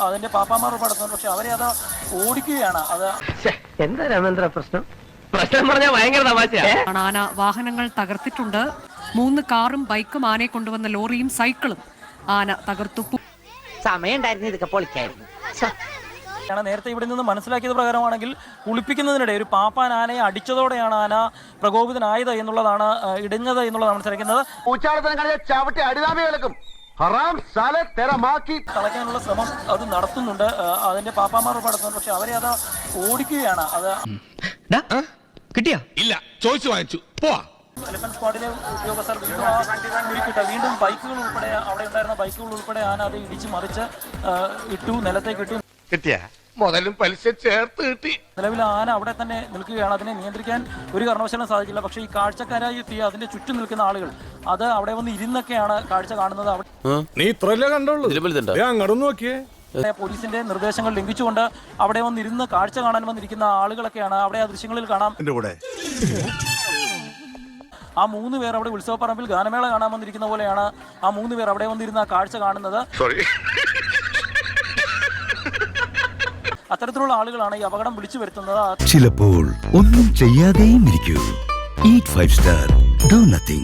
അതിന്റെ പാപ്പാമാർ പടത്തുന്നുണ്ട്. പക്ഷെ അവരെ അത് ഓടിക്കുകയാണ്. അത് എന്താ രാമേന്ദ്ര പ്രശ്നം പറഞ്ഞാൽ ഭയങ്കര തമാശയാണ്. ആന വാഹനങ്ങൾ തകർത്തിട്ടുണ്ട്. 3 കാറും ബൈക്കും ആനയെ കൊണ്ടുവന്ന ലോറിയും സൈക്കിളും ആന തകർത്തു. സമയമുണ്ടായിരുന്നു ഇതൊക്കെ പൊളിക്കായിരുന്നു. നേരത്തെ ഇവിടെ നിന്ന് മനസ്സിലാക്കിയത് പ്രകാരമാണെങ്കിൽ കുളിപ്പിക്കുന്നതിനിടെ ഒരു പാപ്പാൻ ആനയെ അടിച്ചതോടെയാണ് ആന പ്രകോപിതനായത് എന്നുള്ളതാണ്, ഇടിഞ്ഞത് എന്നുള്ളതാണ് മനസ്സിലാക്കുന്നത്. കളയ്ക്കാനുള്ള ശ്രമം അത് നടത്തുന്നുണ്ട്. അതിന്റെ പാപ്പാമാർ പടത്തുന്നുണ്ട്. പക്ഷെ അവരെ അത് ഓടിക്കുകയാണ്. അത് കിട്ടിയാ ഇല്ല, ചോദിച്ചു വാങ്ങിച്ചു പോവാ. എലിഫന്റ് സ്ക്വാഡിലെ ഉദ്യോഗസ്ഥർ വീണ്ടും ബൈക്കുകൾ ഉൾപ്പെടെ, അവിടെ ഉണ്ടായിരുന്ന ബൈക്കുകൾ ഉൾപ്പെടെ ആന അത് ഇടിച്ച് മറിച്ച് ഇട്ടു, നിലത്തേക്ക് ഇട്ടു. കിട്ടിയ മുതലും പലിശ ചേർത്ത് കിട്ടി. നിലവിൽ ആന അവിടെ തന്നെ നിൽക്കുകയാണ്. അതിനെ നിയന്ത്രിക്കാൻ ഒരു കാരണവശാലും സാധിക്കില്ല. പക്ഷേ ഈ കാഴ്ചക്കാരായി എത്തിയ അതിന്റെ ചുറ്റും നിൽക്കുന്ന ആളുകൾ അത് അവിടെ വന്ന് ഇരുന്നൊക്കെയാണ് കാഴ്ച കാണുന്നത്. നീ ഇത്രയല്ലേ കണ്ടുള്ളൂ, അങ്ങോട്ട് നോക്കിയേ. പോലീസിന്റെ നിർദ്ദേശങ്ങൾ ലംഘിച്ചുകൊണ്ട് അവിടെ വന്നിരുന്ന് കാഴ്ച കാണാൻ വന്നിരിക്കുന്ന ആളുകളൊക്കെയാണ് അവിടെ ആ ദൃശ്യങ്ങളിൽ കാണാം. ആ 3 പേർ അവിടെ ഉത്സവപ്പറമ്പിൽ ഗാനമേള കാണാൻ വന്നിരിക്കുന്ന പോലെയാണ് ആ 3 പേർ അവിടെ വന്നിരുന്ന കാഴ്ച കാണുന്നത്. അത്തരത്തിലുള്ള ആളുകളാണ് ഈ അപകടം വിളിച്ചു വരുത്തുന്നത്. ചിലപ്പോൾ ഒന്നും ചെയ്യാതെയും ഇരിക്കൂ. Eat 5 star, do nothing.